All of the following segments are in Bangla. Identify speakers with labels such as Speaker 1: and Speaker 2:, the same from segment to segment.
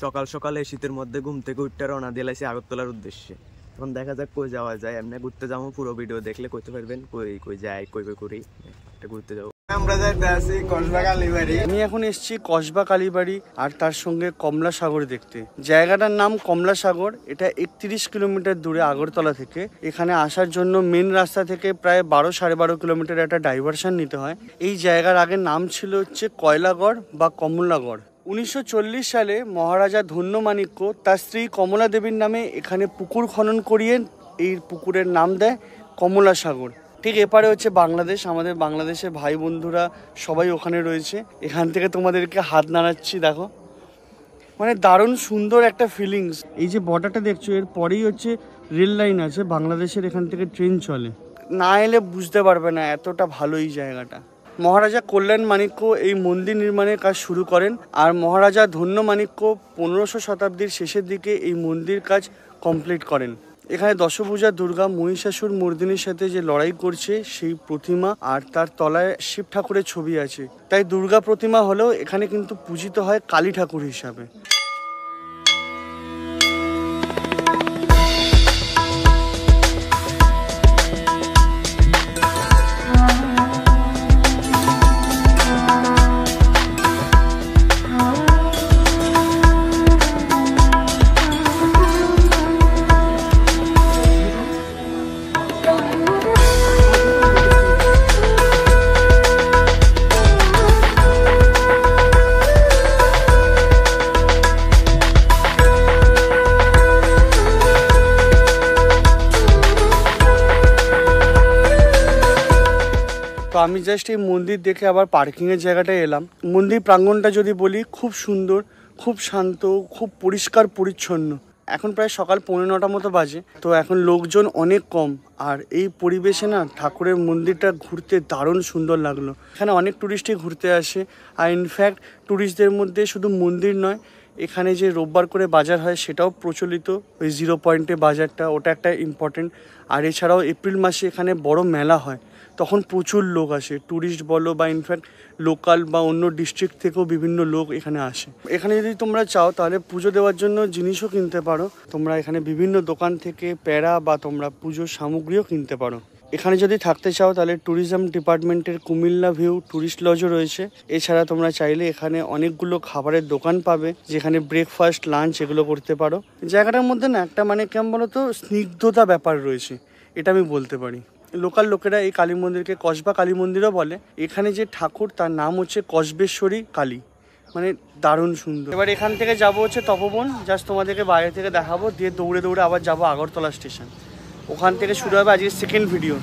Speaker 1: সকাল সকালে শীতের মধ্যে ঘুম থেকে উঠতে রওনা দিয়ে লাইছি আগরতলার উদ্দেশ্যে। এখন দেখা যাক কই যাওয়া যায়। এমনি ঘুরতে যাবো, পুরো ভিডিও দেখলে কইতে পারবেন কই কই যাই, কই কই করি একটা ঘুরতে যাবো। আমরা যাইতে আছি কসবা কালীবাড়ি।
Speaker 2: আমি এখন এসেছি কসবা কালীবাড়ি আর তার সঙ্গে কমলা সাগর দেখতে। জায়গাটার নাম কমলা সাগর। এটা 31 কিলোমিটার দূরে আগরতলা থেকে। এখানে আসার জন্য মেন রাস্তা থেকে প্রায় 12-12.5 কিলোমিটার একটা ডাইভারশন নিতে হয়। এই জায়গার আগে নাম ছিল হচ্ছে কয়লাগড় বা কমলাগড়। 1940 সালে মহারাজা ধন্যমাণিক্য তার স্ত্রী কমলা দেবীর নামে এখানে পুকুর খনন করিয়ে এই পুকুরের নাম দেয় কমলা সাগর। ঠিক এপারে হচ্ছে বাংলাদেশ। আমাদের বাংলাদেশের ভাই বন্ধুরা সবাই ওখানে রয়েছে। এখান থেকে তোমাদেরকে হাত নাড়াচ্ছি, দেখো মানে দারুণ সুন্দর একটা ফিলিংস। এই যে বর্ডারটা দেখছো, এর পরেই হচ্ছে রেল লাইন আছে, বাংলাদেশের এখান থেকে ট্রেন চলে। না এলে বুঝতে পারবে না এতটা ভালো এই জায়গাটা। মহারাজা কল্যাণ মাণিক্য এই মন্দির নির্মাণের কাজ শুরু করেন আর মহারাজা ধন্যমাণিক্য 1500 শতাব্দীর শেষের দিকে এই মন্দির কাজ কমপ্লিট করেন। এখানে দশভুজা দুর্গা মহিষাসুর মর্দিনীর সাথে যে লড়াই করছে সেই প্রতিমা আর তার তলায় শিব ঠাকুরের ছবি আছে। তাই দুর্গা প্রতিমা হলেও এখানে কিন্তু পূজিত হয় কালী ঠাকুর হিসাবে। তো আমি জাস্ট এই মন্দির দেখে আবার পার্কিংয়ের জায়গাটায় এলাম। মন্দির প্রাঙ্গণটা যদি বলি, খুব সুন্দর, খুব শান্ত, খুব পরিষ্কার পরিচ্ছন্ন। এখন প্রায় সকাল 9:45 মতো বাজে, তো এখন লোকজন অনেক কম। আর এই পরিবেশে না ঠাকুরের মন্দিরটা ঘুরতে দারুণ সুন্দর লাগলো। এখানে অনেক টুরিস্টই ঘুরতে আসে। আর ইনফ্যাক্ট টুরিস্টদের মধ্যে শুধু মন্দির নয়, এখানে যে রোববার করে বাজার হয় সেটাও প্রচলিত। ওই 0 পয়েন্টে বাজারটা, ওটা একটা ইম্পর্টেন্ট। আর এছাড়াও এপ্রিল মাসে এখানে বড় মেলা হয়, তখন প্রচুর লোক আসে, ট্যুরিস্ট বলো বা ইনফ্যাক্ট লোকাল বা অন্য ডিস্ট্রিক্ট থেকেও বিভিন্ন লোক এখানে আসে। এখানে যদি তোমরা চাও তাহলে পুজো দেওয়ার জন্য জিনিসও কিনতে পারো। তোমরা এখানে বিভিন্ন দোকান থেকে প্যারা বা তোমরা পুজোর সামগ্রীও কিনতে পারো। এখানে যদি থাকতে চাও তাহলে ট্যুরিজম ডিপার্টমেন্টের কুমিল্লা ভিউ ট্যুরিস্ট লজও রয়েছে। এছাড়া তোমরা চাইলে এখানে অনেকগুলো খাবারের দোকান পাবে, যেখানে ব্রেকফাস্ট, লাঞ্চ এগুলো করতে পারো। জায়গাটার মধ্যে না একটা মানে কেমন বলো তো, স্নিগ্ধতা ব্যাপার রয়েছে, এটা আমি বলতে পারি। লোকাল লোকেরা এই কালী মন্দিরকে কসবা কালী মন্দিরও বলে। এখানে যে ঠাকুর তার নাম হচ্ছে কসবেশ্বরী কালী, মানে দারুণ সুন্দর। এবার এখান থেকে যাব হচ্ছে তপবন, জাস্ট তোমাদেরকে বাইরে থেকে দেখাবো, দিয়ে দৌড়ে দৌড়ে আবার যাবো আগরতলা স্টেশন। ওখান থেকে শুরু হবে আজকের সেকেন্ড ভিডিও,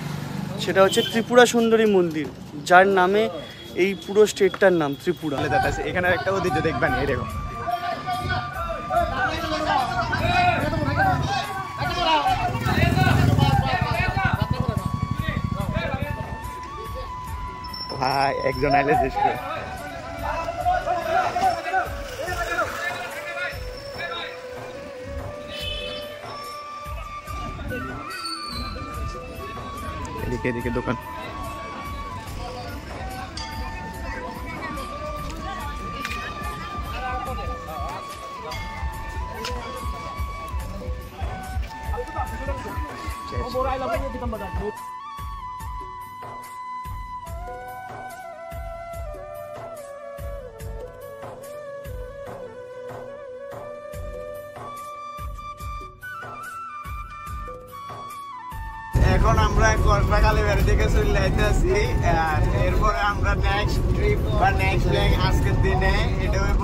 Speaker 2: সেটা হচ্ছে ত্রিপুরা সুন্দরী মন্দির, যার নামে এই পুরো স্টেটটার নাম ত্রিপুরা।
Speaker 1: এখানে একটা ঐতিহ্য দেখবেন, এই দেখো ভাই, একজন আইলে শেষ করে। এদিকে এদিকে দোকান। এখন আমরা কসবা কালীবাড়ি থেকে চলে যাইতেছি। আর এরপরে আমরা নেক্সট ট্রিপ বা নেক্সট ব্যাগ আজকের দিনে এটা হইব